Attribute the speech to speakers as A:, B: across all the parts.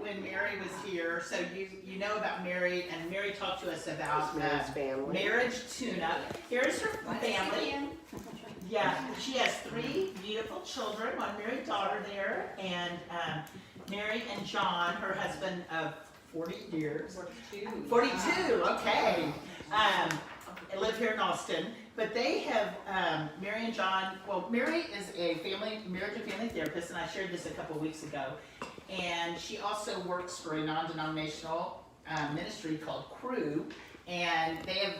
A: when Mary was here, so you know about Mary, and Mary talked to us about marriage tune-up. Here's her family. Yeah, she has 3 beautiful children, one married daughter there, and Mary and John, her husband of 40 years. 42, okay. Live here in Austin. But they have, Mary and John, well, Mary is a marriage and family therapist, and I shared this a couple weeks ago. And she also works for a non-denominational ministry called Crew. And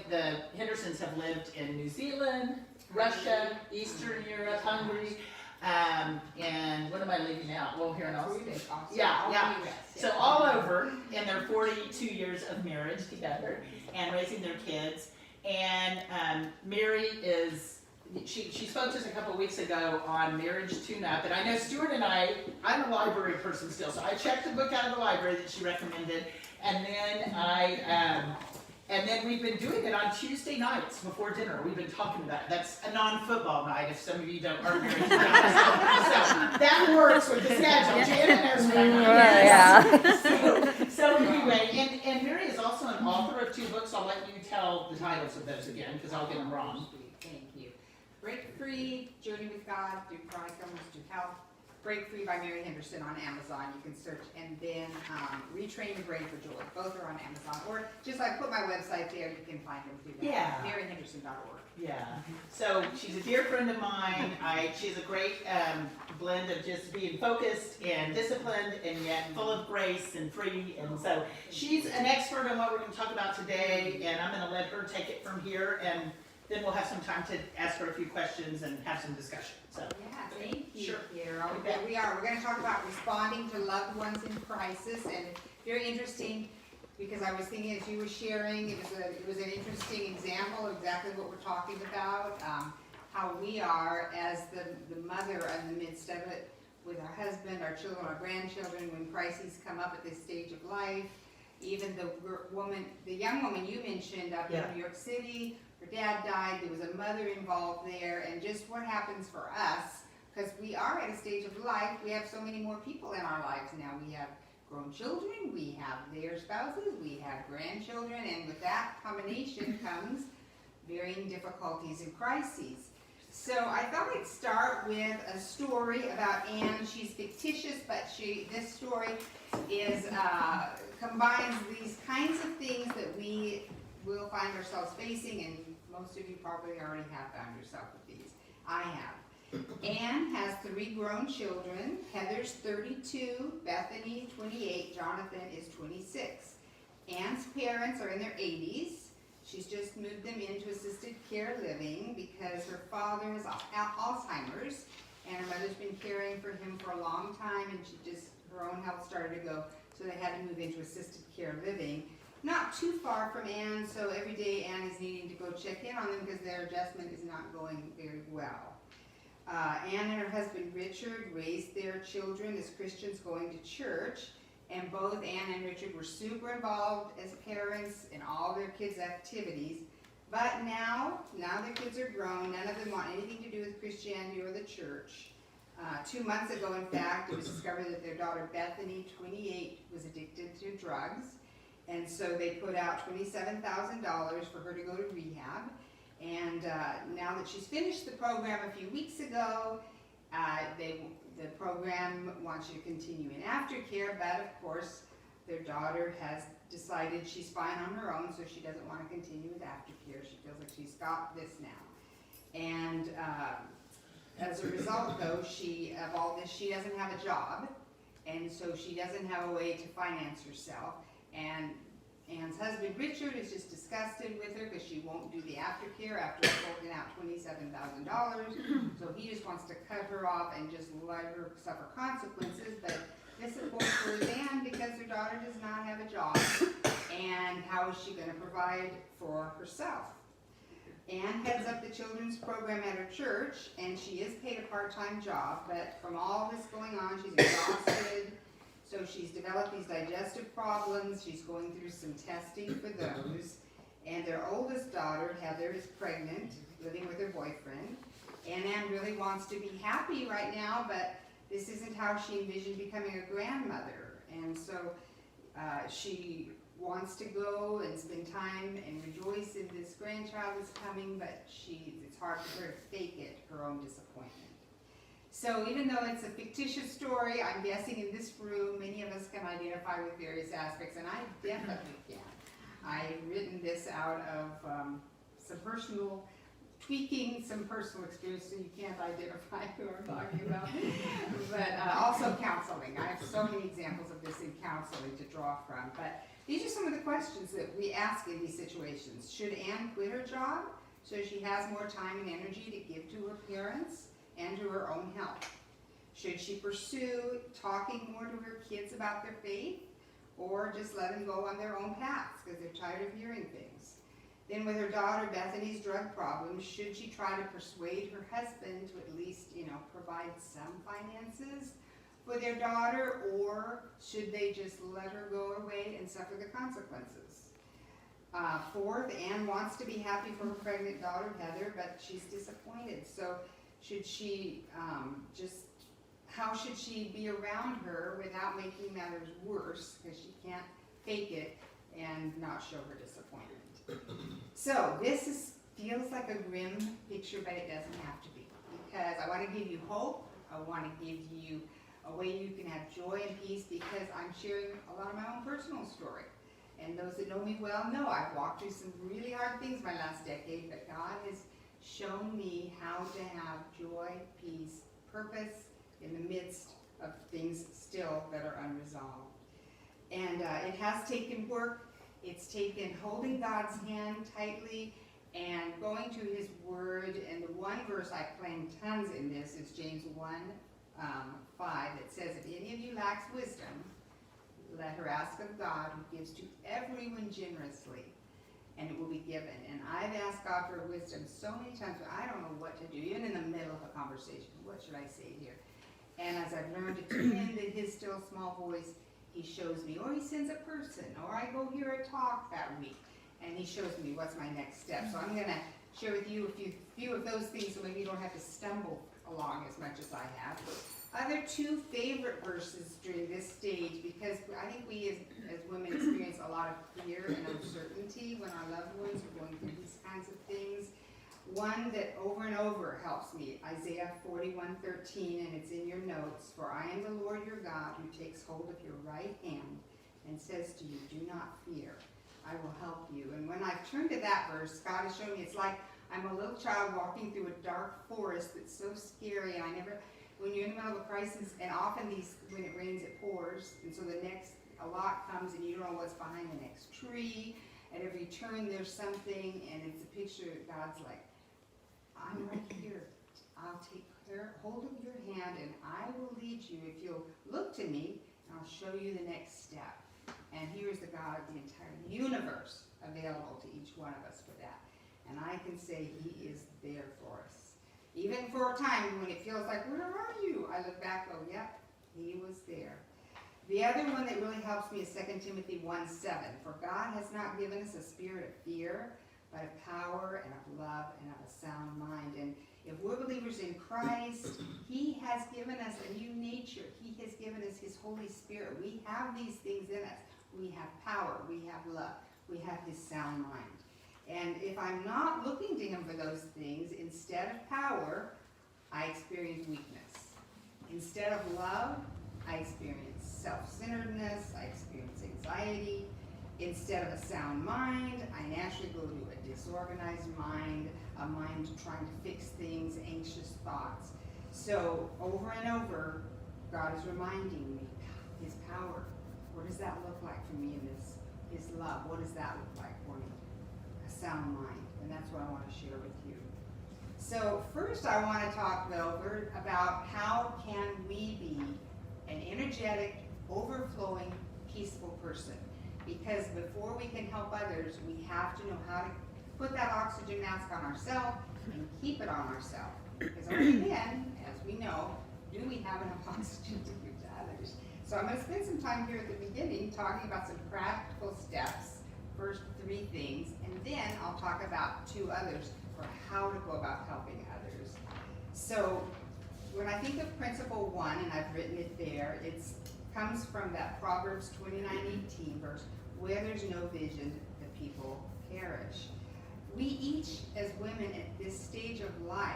A: the Hendersons have lived in New Zealand, Russia, Eastern Europe, Hungary, and what am I leaving out? Well, here in Austin. Yeah. So all over, in their 42 years of marriage together and raising their kids. And Mary is, she spoke to us a couple of weeks ago on marriage tune-up, and I know Stuart and I'm a library person still, so I checked the book out of the library that she recommended, and then we've been doing it on Tuesday nights before dinner. We've been talking about it. That's a non-football night if some of you aren't married. So that works with the schedule. Janet knows what I mean. So anyway, and Mary is also an author of 2 books. I'll let you tell the titles of those again because I'll get them wrong.
B: Thank you. Break Free, Journey with God, Through Chronic Illness to Health. Break Free by Mary Henderson on Amazon. You can search, and then Retrain Your Brain for Joy. Both are on Amazon, or just I put my website there. You can find them through that.
A: Yeah.
B: MaryHenderson.org.
A: Yeah. So she's a dear friend of mine. She's a great blend of just being focused and disciplined, and yet full of grace and free. And so she's an expert on what we're going to talk about today, and I'm going to let her take it from here, and then we'll have some time to ask her a few questions and have some discussion. So.
B: Yeah, thank you,
A: Sure.
B: Carol. We're going to talk about responding to loved ones in crisis, and very interesting because I was thinking as you were sharing, it was an interesting example of exactly what we're talking about, how we are as the mother in the midst of it with our husband, our children, our grandchildren, when crises come up at this stage of life. Even the young woman you mentioned up in New York City, her dad died, there was a mother involved there, and just what happens for us, because we are at a stage of life, we have so many more people in our lives now. We have grown children, we have their spouses, we have grandchildren, and with that combination comes varying difficulties and crises. So I thought I'd start with a story about Anne. She's fictitious, but this story is combines these kinds of things that we will find ourselves facing, and most of you probably already have found yourself with these. I have. Anne has 3 grown children. Heather's 32, Bethany 28, Jonathan is 26. Anne's parents are in their 80s. She's just moved them into assisted care living because her father has Alzheimer's, and her mother's been caring for him for a long time, and her own health started to go, so they had to move into assisted care living. Not too far from Anne, so every day Anne is needing to go check in on them because their adjustment is not going very well. Anne and her husband Richard raised their children as Christians going to church, and both Anne and Richard were super involved as parents in all their kids' activities. But now their kids are grown, none of them want anything to do with Christianity or the church. 2 months ago, in fact, it was discovered that their daughter Bethany, 28, was addicted to drugs. And so they put out $27,000 for her to go to rehab. And now that she's finished the program a few weeks ago, the program wants you to continue in aftercare, but of course their daughter has decided she's fine on her own, so she doesn't want to continue with aftercare. She feels like she's got this now. And as a result, though, of all this, she doesn't have a job, and so she doesn't have a way to finance herself. And Anne's husband, Richard, is just disgusted with her because she won't do the aftercare after forking out $27,000. So he just wants to cut her off and just let her suffer consequences. But this, of course, for Anne because her daughter does not have a job. And how is she going to provide for herself? Anne heads up the children's program at her church, and she is paid a part-time job. But from all this going on, she's exhausted. So she's developed these digestive problems. She's going through some testing for those. And their oldest daughter, Heather, is pregnant, living with her boyfriend. And Anne really wants to be happy right now, but this isn't how she envisioned becoming a grandmother. And so she wants to go and spend time and rejoice in this grandchild that's coming, but it's hard for her to fake it, her own disappointment. So even though it's a fictitious story, I'm guessing in this room, many of us can identify with various aspects, and I definitely can. I've written this out of some personal tweaking, some personal experience, so you can't identify who I'm talking about. But also counseling. I have so many examples of this in counseling to draw from. But these are some of the questions that we ask in these situations. Should Anne quit her job so she has more time and energy to give to her parents and to her own health? Should she pursue talking more to her kids about their faith, or just let them go on their own paths because they're tired of hearing things? Then with her daughter Bethany's drug problem, should she try to persuade her husband to at least, provide some finances for their daughter, or should they just let her go away and suffer the consequences? Fourth, Anne wants to be happy for her pregnant daughter Heather, but she's disappointed. So should she how should she be around her without making matters worse, because she can't fake it and not show her disappointment? So this feels like a grim picture, but it doesn't have to be, because I want to give you hope. I want to give you a way you can have joy and peace, because I'm sharing a lot of my own personal story. And those that know me well know I've walked through some really hard things my last decade, but God has shown me how to have joy, peace, purpose in the midst of things still that are unresolved. And it has taken work. It's taken holding God's hand tightly and going to His Word. And the one verse I claim tons in this is James 1:5 that says, if any of you lacks wisdom, let her ask of God, who gives to everyone generously, and it will be given. And I've asked God for wisdom so many times, but I don't know what to do, even in the middle of a conversation. What should I say here? And as I've learned to tune into His still small voice, He shows me, or He sends a person, or I go hear a talk that week, and He shows me what's my next step. So I'm going to share with you a few of those things, so maybe you don't have to stumble along as much as I have. Other two favorite verses during this stage, because I think we as women experience a lot of fear and uncertainty when our loved ones are going through these kinds of things. One that over and over helps me, Isaiah 41:13, and it's in your notes. For I am the Lord your God, who takes hold of your right hand and says to you, do not fear, I will help you. And when I've turned to that verse, God has shown me it's like I'm a little child walking through a dark forest that's so scary, and when you're in the middle of a crisis, and often when it rains, it pours, and so a lot comes, and you don't know what's behind the next tree. At every turn, there's something, and it's a picture that God's like, I'm right here. I'll take hold of your hand, and I will lead you if you'll look to me, and I'll show you the next step. And here's the God of the entire universe available to each one of us for that. And I can say He is there for us. Even for a time when it feels like, where are you? I look back, oh, yep, He was there. The other one that really helps me is 2 Timothy 1:7. For God has not given us a spirit of fear, but of power and of love and of a sound mind. And if we're believers in Christ, He has given us a new nature. He has given us His Holy Spirit. We have these things in us. We have power. We have love. We have His sound mind. And if I'm not looking to Him for those things, instead of power, I experience weakness. Instead of love, I experience self-centeredness. I experience anxiety. Instead of a sound mind, I naturally go to a disorganized mind, a mind trying to fix things, anxious thoughts. So over and over, God is reminding me, His power. What does that look like for me in this? His love, what does that look like for me? A sound mind, and that's what I want to share with you. So first I want to talk, though, about how can we be an energetic, overflowing, peaceful person. Because before we can help others, we have to know how to put that oxygen mask on ourselves and keep it on ourselves. Because only then, as we know, do we have enough oxygen to give to others. So I'm going to spend some time here at the beginning talking about some practical steps, first 3 things, and then I'll talk about 2 others for how to go about helping others. So when I think of principle 1, and I've written it there, it's comes from that Proverbs 29:18 verse, where there's no vision, the people perish. We each, as women at this stage of life,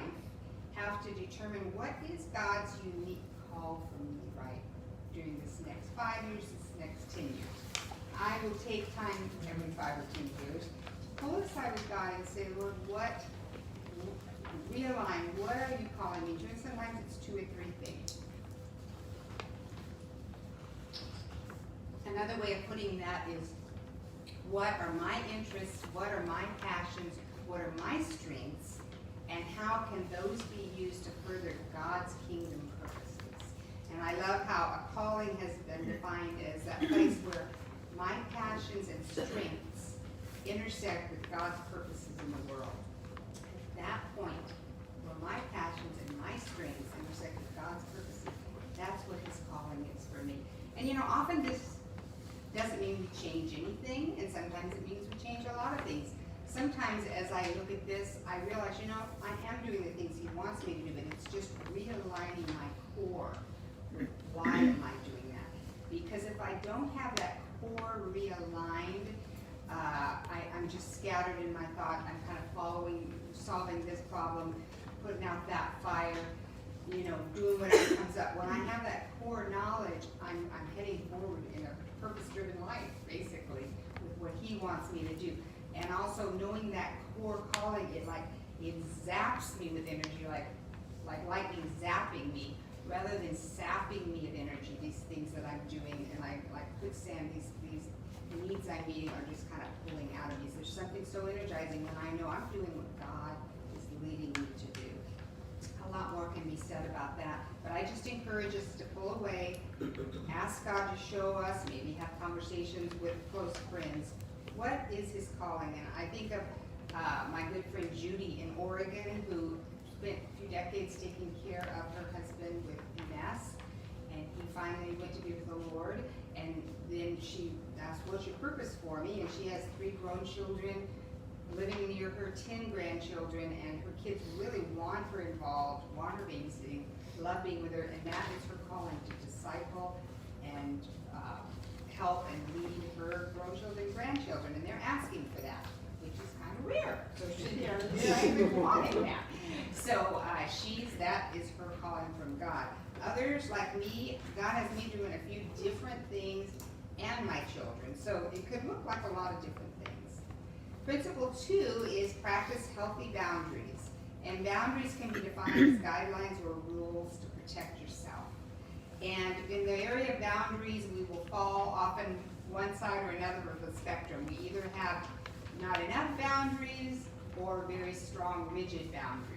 B: have to determine what is God's unique call for me, right, during this next 5 years, this next 10 years. I will take time every 5 or 10 years to pull aside with God and say, Lord, realign, what are you calling me to? And sometimes it's 2 or 3 things. Another way of putting that is, what are my interests, what are my passions, what are my strengths, and how can those be used to further God's kingdom purposes? And I love how a calling has been defined as that place where my passions and strengths intersect with God's purposes in the world. At that point, where my passions and my strengths intersect with God's purposes, that's what his calling is for me. And often this doesn't mean we change anything, and sometimes it means we change a lot of things. Sometimes as I look at this, I realize, I am doing the things he wants me to do, but it's just realigning my core. Why am I doing that? Because if I don't have that core realigned, I'm just scattered in my thought. I'm kind of solving this problem, putting out that fire, doing whatever comes up. When I have that core knowledge, I'm heading forward in a purpose-driven life, basically, with what he wants me to do. And also knowing that core calling, it zaps me with energy, like lightning zapping me, rather than sapping me of energy. These things that I'm doing, and like quicksand, these needs I'm meeting are just kind of pulling out of me. So there's something so energizing when I know I'm doing what God is leading me to do. A lot more can be said about that, but I just encourage us to pull away, ask God to show us, maybe have conversations with close friends. What is his calling? And I think of my good friend Judy in Oregon, who spent a few decades taking care of her husband with MS, and he finally went to be with the Lord. And then she asked, what's your purpose for me? And she has 3 grown children, living near her 10 grandchildren, and her kids really want her involved, want her babysitting, love being with her, and that is her calling, to disciple and help and lead her grown children and grandchildren, and they're asking for that, which is kind of rare. So she's wanting that. So that is her calling from God. Others, like me, God has me doing a few different things and my children, so it could look like a lot of different things. Principle 2 is practice healthy boundaries. And boundaries can be defined as guidelines or rules to protect yourself. And in the area of boundaries, we will fall often one side or another of the spectrum. We either have not enough boundaries or very strong, rigid boundaries.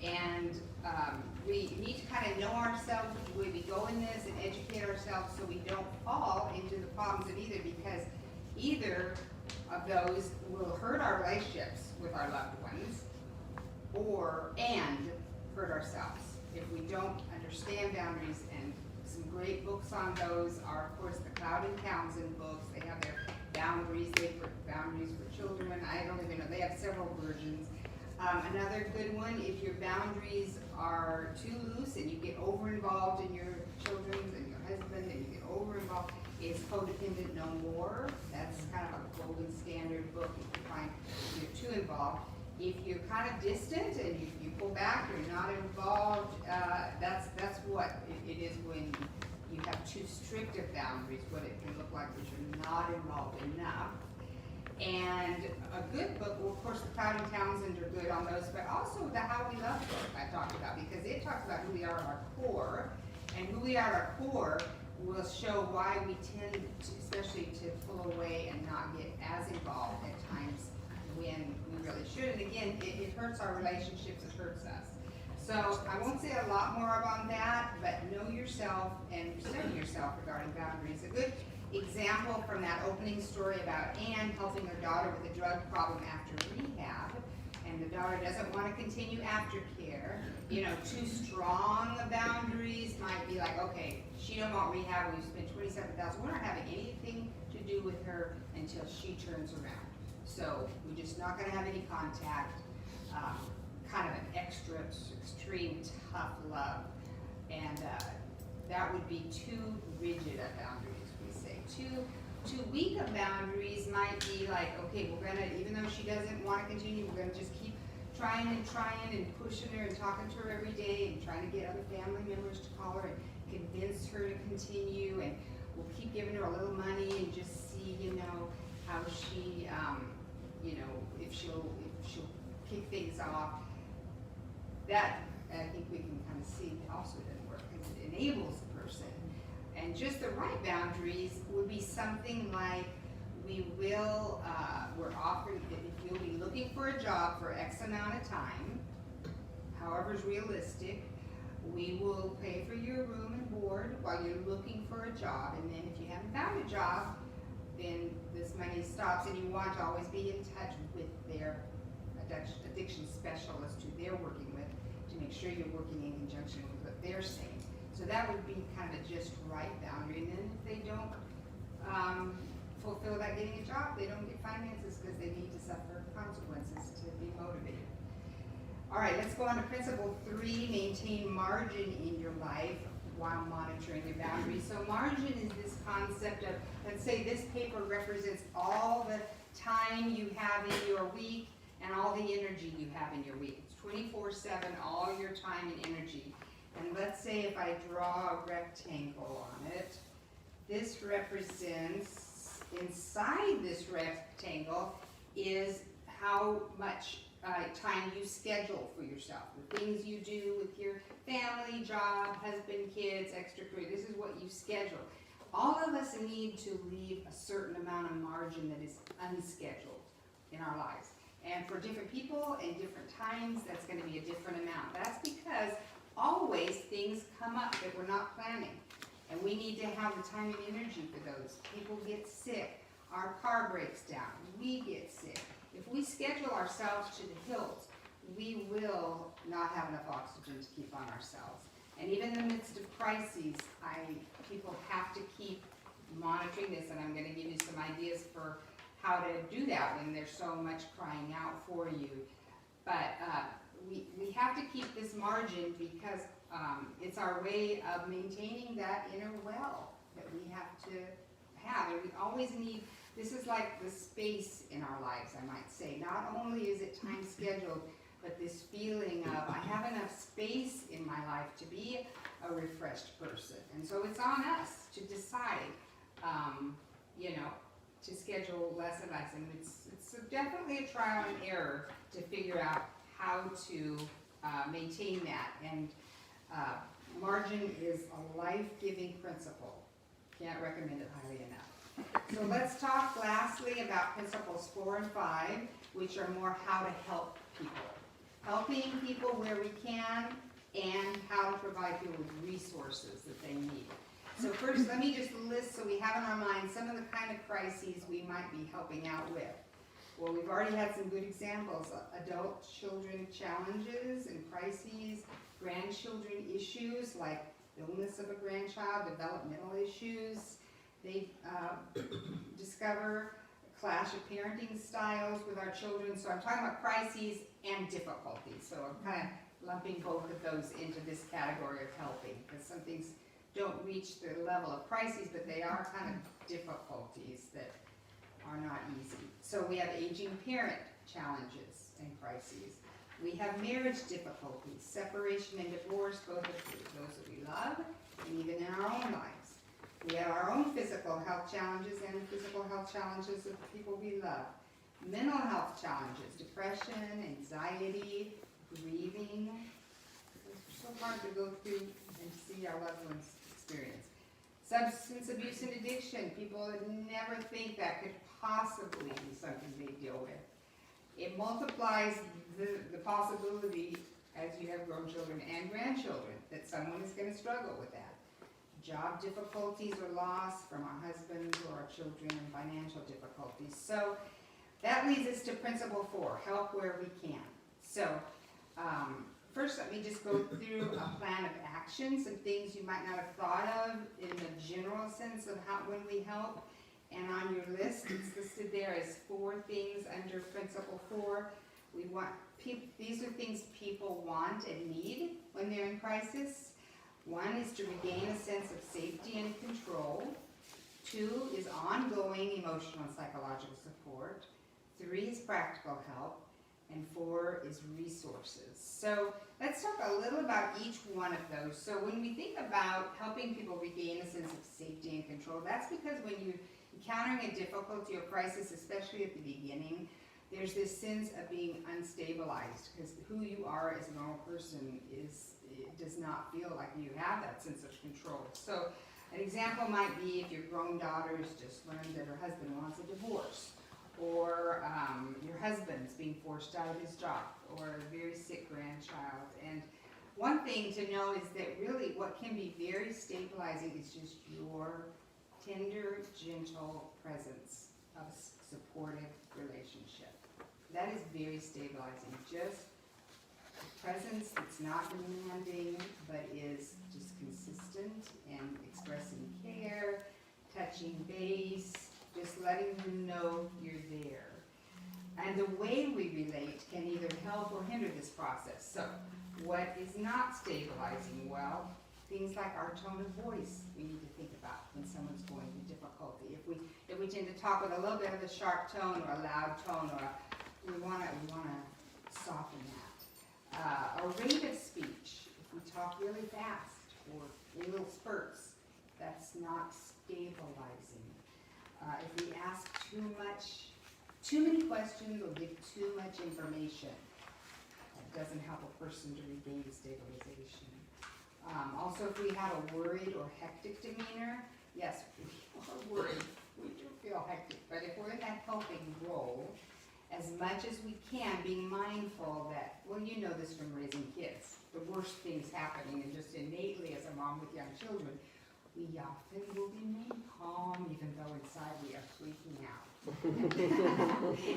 B: And we need to kind of know ourselves the way we go in this and educate ourselves so we don't fall into the problems of either, because either of those will hurt our relationships with our loved ones and hurt ourselves if we don't understand boundaries. And some great books on those are, of course, the Cloud and Townsend books. They have their boundaries. They put boundaries for children. I don't even know. They have several versions. Another good one, if your boundaries are too loose and you get over-involved in your children's and your husband and you get over-involved, is Codependent No More. That's kind of a golden standard book you can find if you're too involved. If you're kind of distant and you pull back, you're not involved, that's what it is when you have too strict of boundaries, what it can look like is you're not involved enough. And a good book, well, of course, the Cloud and Townsend are good on those, but also the How We Love book I talked about, because it talks about who we are at our core, and who we are at our core will show why we tend to, especially to pull away and not get as involved at times when we really should. And again, it hurts our relationships, it hurts us. So I won't say a lot more about that, but know yourself and study yourself regarding boundaries. A good example from that opening story about Anne helping her daughter with a drug problem after rehab, and the daughter doesn't want to continue aftercare. Too strong boundaries might be like, okay, she don't want rehab, we've spent $27,000, we're not having anything to do with her until she turns around. So we're just not going to have any contact, kind of an extreme tough love. And that would be too rigid of boundaries, we say. Too weak of boundaries might be like, okay, we're gonna, even though she doesn't want to continue, we're gonna just keep trying and pushing her and talking to her every day and trying to get other family members to call her and convince her to continue, and we'll keep giving her a little money and just see, how she, if she'll kick things off. That, I think we can kind of see also doesn't work, because it enables the person. And just the right boundaries would be something like, we're offering, if you'll be looking for a job for X amount of time, however is realistic, we will pay for your room and board while you're looking for a job, and then if you haven't found a job, then this money stops, and you want to always be in touch with their addiction specialist who they're working with to make sure you're working in conjunction with what they're saying. So that would be kind of a just right boundary, and then if they don't fulfill that getting a job, they don't get finances because they need to suffer consequences to be motivated. All right, let's go on to principle 3, maintain margin in your life while monitoring your boundaries. So margin is this concept of, let's say this paper represents all the time you have in your week and all the energy you have in your week. It's 24/7, all your time and energy. And let's say if I draw a rectangle on it, this represents, inside this rectangle is how much time you schedule for yourself, the things you do with your family, job, husband, kids, extracurricular. This is what you schedule. All of us need to leave a certain amount of margin that is unscheduled in our lives. And for different people and different times, that's going to be a different amount. That's because always things come up that we're not planning. And we need to have the time and energy for those. People get sick. Our car breaks down. We get sick. If we schedule ourselves to the hilt, we will not have enough oxygen to keep on ourselves. And even in the midst of crises, people have to keep monitoring this, and I'm going to give you some ideas for how to do that when there's so much crying out for you. But we have to keep this margin because it's our way of maintaining that inner well that we have to have. And we always need, this is like the space in our lives, I might say. Not only is it time scheduled, but this feeling of I have enough space in my life to be a refreshed person. And so it's on us to decide, to schedule less and less. And it's definitely a trial and error to figure out how to maintain that. And margin is a life-giving principle. Can't recommend it highly enough. So let's talk lastly about principles 4 and 5, which are more how to help people. Helping people where we can, and how to provide people with resources that they need. So first, let me just list, so we have in our mind, some of the kind of crises we might be helping out with. Well, we've already had some good examples. Adult children challenges and crises, grandchildren issues like illness of a grandchild, developmental issues. They discover a clash of parenting styles with our children. So I'm talking about crises and difficulties. So I'm kind of lumping both of those into this category of helping, because some things don't reach the level of crises, but they are kind of difficulties that are not easy. So we have aging parent challenges and crises. We have marriage difficulties, separation and divorce, both of those that we love, and even in our own lives. We have our own physical health challenges and physical health challenges of people we love. Mental health challenges, depression, anxiety, grieving. It's so hard to go through and see our loved ones experience. Substance abuse and addiction. People never think that could possibly be something they deal with. It multiplies the possibility as you have grown children and grandchildren that someone is going to struggle with that. Job difficulties or loss from our husbands or our children, and financial difficulties. So that leads us to principle 4, help where we can. So first let me just go through a plan of action, some things you might not have thought of in the general sense of how when we help. And on your list, it's listed there as 4 things under principle 4. We want these are things people want and need when they're in crisis. 1 is to regain a sense of safety and control. 2 is ongoing emotional and psychological support. 3 is practical help. And 4 is resources. So let's talk a little about each one of those. So when we think about helping people regain a sense of safety and control, that's because when you're encountering a difficulty or crisis, especially at the beginning, there's this sense of being unstabilized, because who you are as a normal person does not feel like you have that sense of control. So an example might be if your grown daughter has just learned that her husband wants a divorce, or your husband's being forced out of his job, or a very sick grandchild. And one thing to know is that really what can be very stabilizing is just your tender, gentle presence of a supportive relationship. That is very stabilizing. Just a presence that's not demanding, but is just consistent and expressing care, touching base, just letting them know you're there. And the way we relate can either help or hinder this process. So what is not stabilizing? Well, things like our tone of voice we need to think about when someone's going through difficulty. If we tend to talk with a little bit of a sharp tone or a loud tone, or we want to soften that. Our rate of speech, if we talk really fast or in little spurts, that's not stabilizing. If we ask too many questions or give too much information, that doesn't help a person to regain stabilization. Also, if we have a worried or hectic demeanor, yes, we are worried. We do feel hectic, but if we're in that helping role, as much as we can, being mindful that, well, you know this from raising kids, the worst things happening, and just innately as a mom with young children, we often will remain calm, even though inside we are freaking out.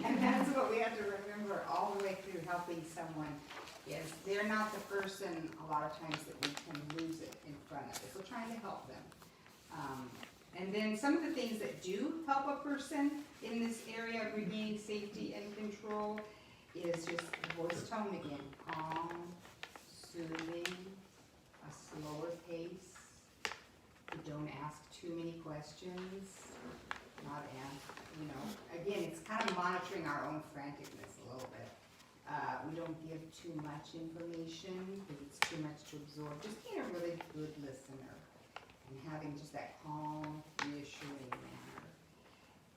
B: And that's what we have to remember all the way through helping someone, is they're not the person a lot of times that we can lose it in front of us. We're trying to help them. And then some of the things that do help a person in this area of regaining safety and control is just the voice tone again. Calm, soothing, a slower pace. You don't ask too many questions, not ask, again, it's kind of monitoring our own franticness a little bit. We don't give too much information because it's too much to absorb. Just being a really good listener and having just that calm, reassuring manner.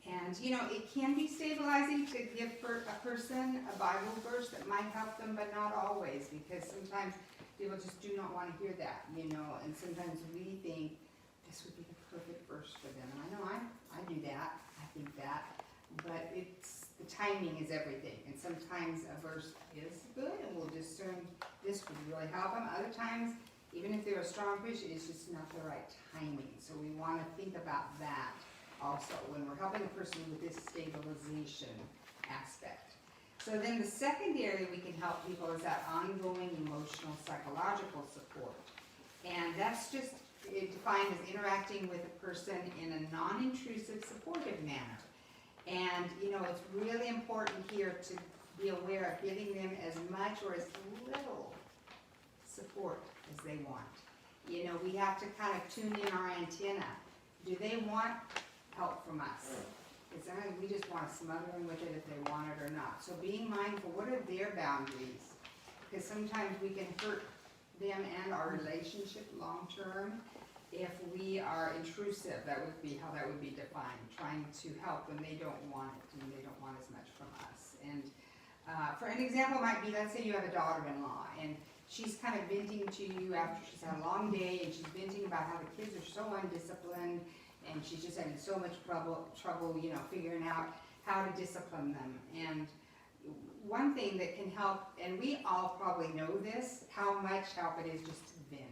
B: And, it can be stabilizing to give a person a Bible verse that might help them, but not always, because sometimes people just do not want to hear that, and sometimes we think, this would be the perfect verse for them. And I know I do that, I think that, but the timing is everything. And sometimes a verse is good and we'll discern this would really help them. Other times, even if they're a strong Christian, it's just not the right timing. So we want to think about that also when we're helping a person with this stabilization aspect. So then the second area we can help people is that ongoing emotional, psychological support. And that's just defined as interacting with a person in a non-intrusive, supportive manner. And, it's really important here to be aware of giving them as much or as little support as they want. We have to kind of tune in our antenna. Do they want help from us? Because sometimes we just want to smother them with it if they want it or not. So being mindful, what are their boundaries? Because sometimes we can hurt them and our relationship long term if we are intrusive. That would be how that would be defined, trying to help when they don't want it and they don't want as much from us. And for an example might be, let's say you have a daughter-in-law and she's kind of venting to you after she's had a long day, and she's venting about how the kids are so undisciplined and she's just having so much trouble figuring out how to discipline them. And one thing that can help, and we all probably know this, how much help it is just to vent.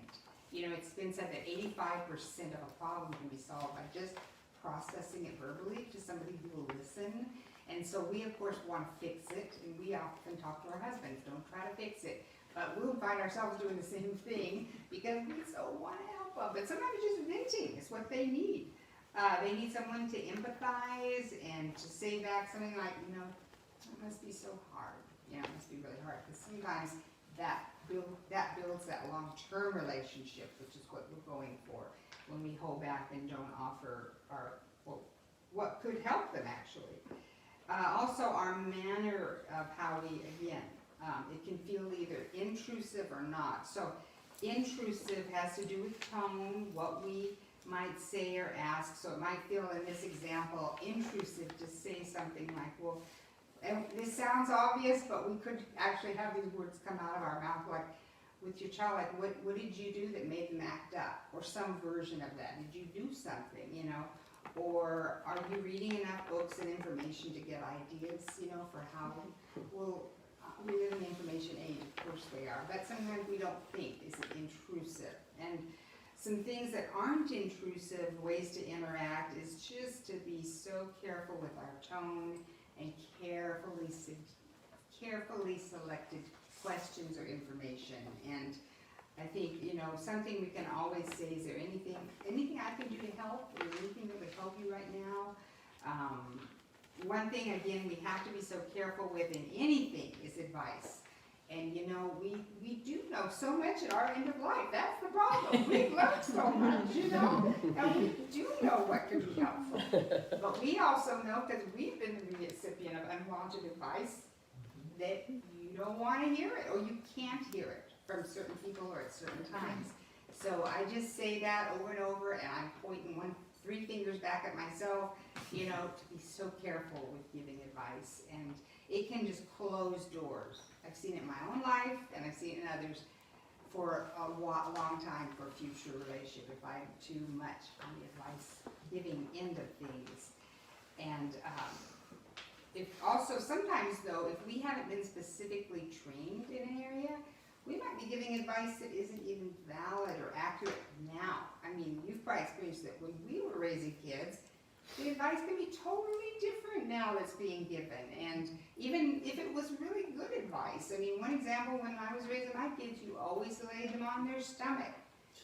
B: It's been said that 85% of a problem can be solved by just processing it verbally to somebody who will listen. And so we, of course, want to fix it, and we often talk to our husbands, don't try to fix it. But we'll find ourselves doing the same thing because we so want to help them. But sometimes just venting is what they need. They need someone to empathize and to say back something like, it must be so hard. It must be really hard. Because sometimes that builds that long-term relationship, which is what we're going for when we hold back and don't offer what could help them actually. Also, our manner of how we, again, it can feel either intrusive or not. So intrusive has to do with tone, what we might say or ask. So it might feel in this example intrusive to say something like, well, and this sounds obvious, but we could actually have these words come out of our mouth like, with your child, like, what did you do that made them act up? Or some version of that. Did you do something, you know? Or are you reading enough books and information to get ideas, you know, for how, well, we live in the information age, of course they are, but sometimes we don't think, is it intrusive? And some things that aren't intrusive ways to interact is just to be so careful with our tone and carefully selected questions or information. And I think, you know, something we can always say, is there anything I can do to help, or anything that would help you right now? One thing, again, we have to be so careful with in anything is advice. And you know, we do know so much at our end of life. That's the problem. We've learned so much, you know, and we do know what can be helpful. But we also know, because we've been the recipient of unwanted advice, that you don't want to hear it, or you can't hear it from certain people or at certain times. So I just say that over and over, and I'm pointing three fingers back at myself, you know, to be so careful with giving advice. And it can just close doors. I've seen it in my own life, and I've seen it in others for a long time for a future relationship if I'm too much on the advice giving end of things. And if also sometimes though, if we haven't been specifically trained in an area, we might be giving advice that isn't even valid or accurate now. I mean, you've probably experienced that when we were raising kids, the advice can be totally different now that's being given. And even if it was really good advice, I mean, one example, when I was raising my kids, you always laid them on their stomach.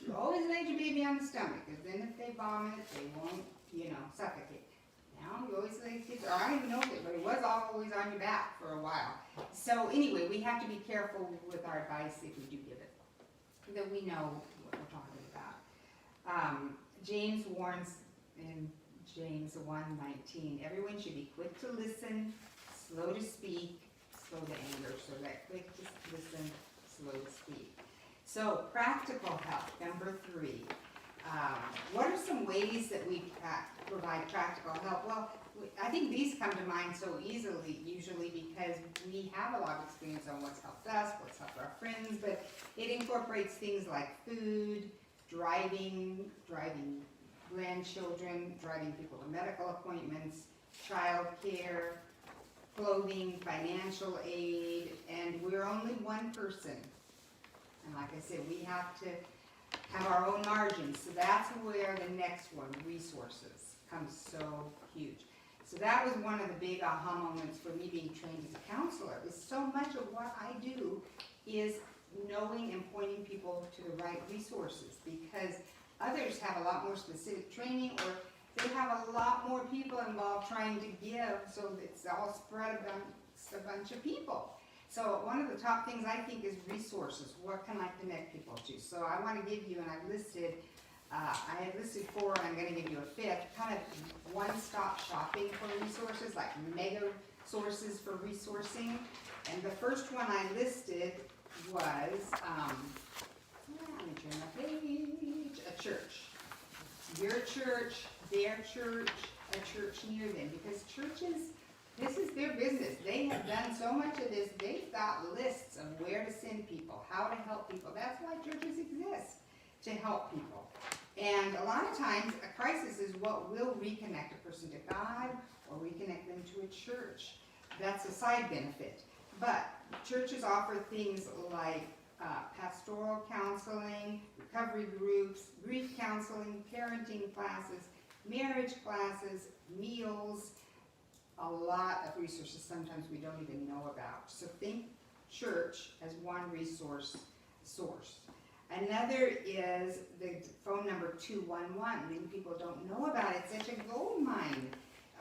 B: You always laid your baby on the stomach, because then if they vomit, they won't, you know, suffocate. Now you always lay kids, or I don't even know if it, but it was always on your back for a while. So anyway, we have to be careful with our advice if we do give it, that we know what we're talking about. James warns in James 1:19, everyone should be quick to listen, slow to speak, slow to anger. So that quick to listen, slow to speak. So practical help, number 3. What are some ways that we provide practical help? Well, I think these come to mind so easily, usually because we have a lot of experience on what's helped us, what's helped our friends, but it incorporates things like food, driving grandchildren, driving people to medical appointments, child care, clothing, financial aid, and we're only one person. And like I said, we have to have our own margins. So that's where the next one, resources, comes so huge. So that was one of the big aha moments for me being trained as a counselor, is so much of what I do is knowing and pointing people to the right resources, because others have a lot more specific training, or they have a lot more people involved trying to give, so it's all spread amongst a bunch of people. So one of the top things I think is resources. What can I connect people to? So I want to give you, and I've listed, I had listed 4, and I'm going to give you a 5th, kind of one-stop shopping for resources, like mega sources for resourcing. And the first one I listed was, let me turn my page, a church. Your church, their church, a church near them, because churches, this is their business. They have done so much of this. They've got lists of where to send people, how to help people. That's why churches exist, to help people. And a lot of times, a crisis is what will reconnect a person to God or reconnect them to a church. That's a side benefit. But churches offer things like pastoral counseling, recovery groups, grief counseling, parenting classes, marriage classes, meals, a lot of resources sometimes we don't even know about. So think church as one resource source. Another is the phone number 211. Many people don't know about it. It's such a gold mine.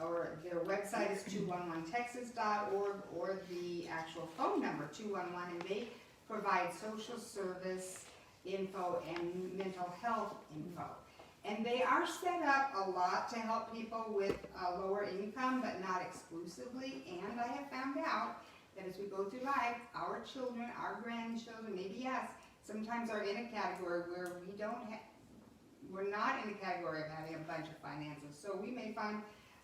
B: Or their website is 211texas.org, or the actual phone number 211, and they provide social service info and mental health info. And they are set up a lot to help people with lower income, but not exclusively. And I have found out that as we go through life, our children, our grandchildren, maybe us, sometimes are in a category where we're not in the category of having a bunch of finances. So we may find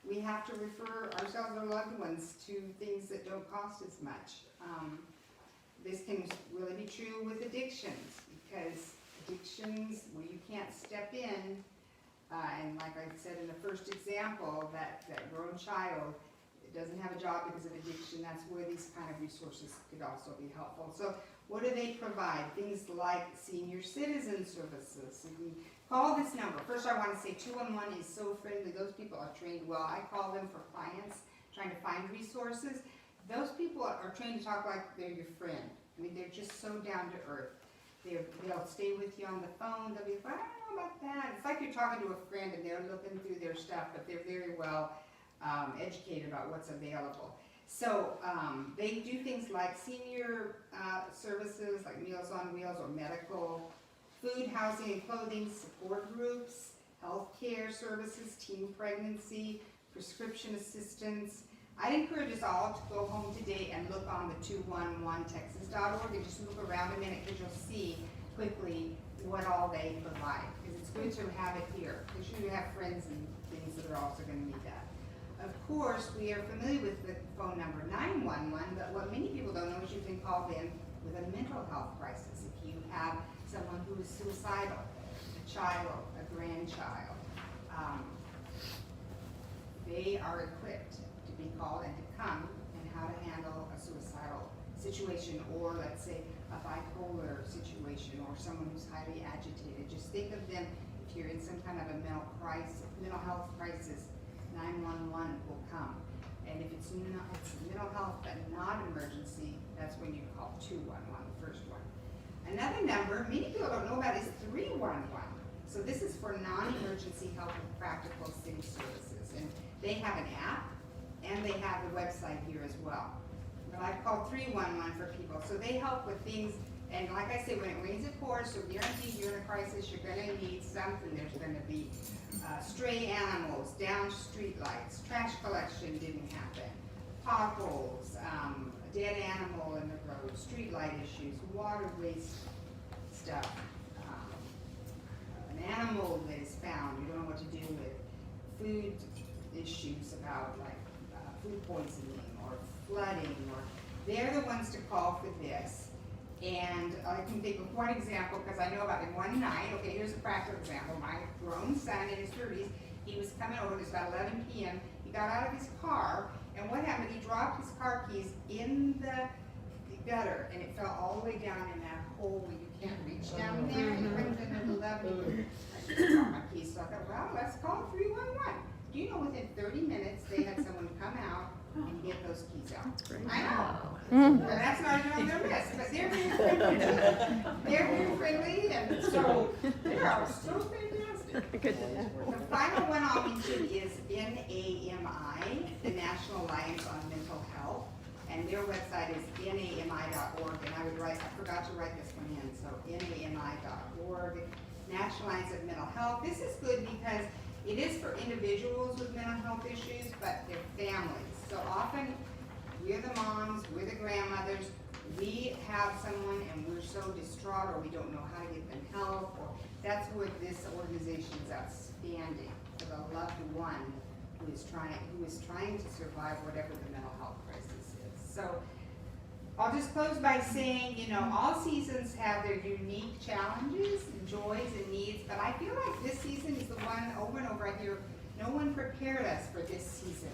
B: we have to refer ourselves or loved ones to things that don't cost as much. This can really be true with addictions, because addictions where you can't step in, and like I said in the first example, that grown child doesn't have a job because of addiction, that's where these kind of resources could also be helpful. So what do they provide? Things like senior citizen services. You can call this number. First I want to say 211 is so friendly. Those people are trained well. I call them for clients trying to find resources. Those people are trained to talk like they're your friend. I mean, they're just so down to earth. They'll stay with you on the phone. They'll be like, I don't know about that. It's like you're talking to a friend and they're looking through their stuff, but they're very well educated about what's available. So they do things like senior services, like Meals on Wheels or medical, food, housing, and clothing, support groups, healthcare services, teen pregnancy, prescription assistance. I'd encourage us all to go home today and look on the 211texas.org and just look around a minute, because you'll see quickly what all they provide. Because it's good to have it here, because you have friends and things that are also going to need that. Of course, we are familiar with the phone number 911, but what many people don't know is you can call them with a mental health crisis. If you have someone who is suicidal, a child, a grandchild, they are equipped to be called and to come, and how to handle a suicidal situation, or let's say a bipolar situation, or someone who's highly agitated. Just think of them if you're in some kind of a mental health crisis. 911 will come, and if it's mental health but not emergency, that's when you call 211, the first one. Another number many people don't know about is 311. So this is for non-emergency help with practical city services, and they have an app and they have the website here as well. But I've called 311 for people, so they help with things. And like I say, when it rains, it pours, so guaranteed you're in a crisis, you're going to need something. There's going to be stray animals, down street lights, trash collection didn't happen, potholes, a dead animal in the road, street light issues, water waste stuff, an animal that is found, you don't know what to do with, food issues about like food poisoning or flooding, or they're the ones to call for this. And I can think of one example, because I know about it. One night, okay, here's a practical example. My grown son in his 30s, he was coming over, it was about 11 p.m. He got out of his car, and what happened, he dropped his car keys in the gutter, and it fell all the way down in that hole where you can't reach down there. And it went into the level. I just dropped my keys, so I thought, well, let's call 311. Do you know within 30 minutes, they had someone come out and get those keys out? I know. And that's not even on their list, but they're very friendly too. They're very friendly, and so they are so fantastic.
C: Good to know.
B: The final one I'll mention is NAMI, the National Alliance on Mental Health, and their website is nami.org, and I forgot to write this one in, so nami.org, National Alliance of Mental Health. This is good because it is for individuals with mental health issues, but their families. So often, we're the moms, we're the grandmothers, we have someone and we're so distraught, or we don't know how to get them help, or that's where this organization is outstanding, for the loved one who is trying to survive whatever the mental health crisis is. So I'll just close by saying, all seasons have their unique challenges, joys, and needs, but I feel like this season is the one over and over I hear, no one prepared us for this season.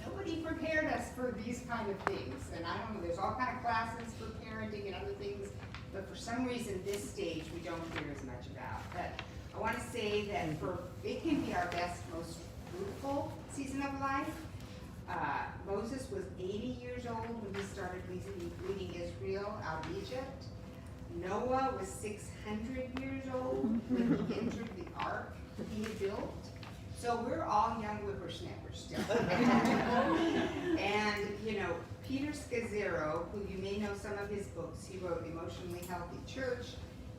B: Nobody prepared us for these kind of things. And I don't know, there's all kind of classes for parenting and other things, but for some reason this stage we don't hear as much about. But I want to say that it can be our best, most fruitful season of life. Moses was 80 years old when he started leading Israel out of Egypt. Noah was 600 years old when he entered the ark he had built. So we're all young whippersnappers still. And, Peter Scazzaro, who you may know some of his books, he wrote Emotionally Healthy Church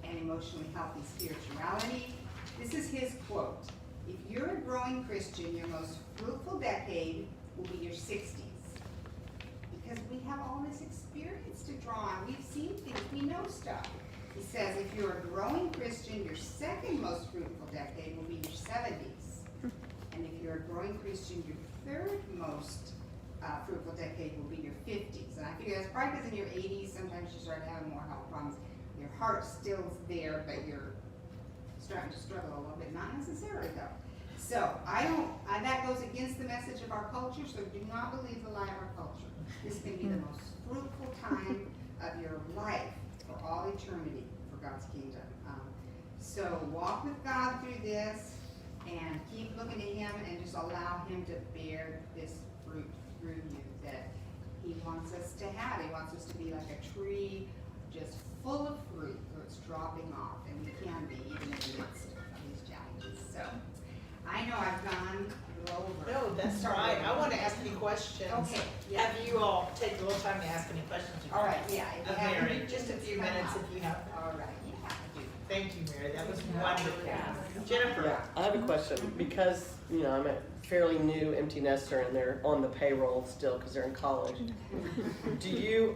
B: and Emotionally Healthy Spirituality. This is his quote: "If you're a growing Christian, your most fruitful decade will be your 60s. Because we have all this experience to draw on. We've seen things, we know stuff. He says, if you're a growing Christian, your second most fruitful decade will be your 70s. And if you're a growing Christian, your third most fruitful decade will be your 50s. And I figure that's probably because in your 80s, sometimes you start having more health problems. Your heart's still there, but you're starting to struggle a little bit. Not necessarily though. So that goes against the message of our culture, so do not believe the lie of our culture. This can be the most fruitful time of your life for all eternity for God's kingdom. So walk with God through this and keep looking to Him and just allow Him to bear this fruit through you that He wants us to have. He wants us to be like a tree just full of fruit where it's dropping off, and we can be even in the midst of these challenges. So I know I've gone over.
A: No, that's right. I want to ask any questions.
B: Okay. Yeah.
A: Have you all take a little time to ask any questions?
B: All right, yeah. if you
A: Of
B: have
A: Mary,
B: any,
A: just a few minutes if you have.
B: All right, yeah.
A: Thank you, Mary. That was wonderful.
B: Yeah.
A: Jennifer.
C: Yeah, I have a question because, you know, I'm a fairly new empty nester and they're on the payroll still because they're in college. Do you,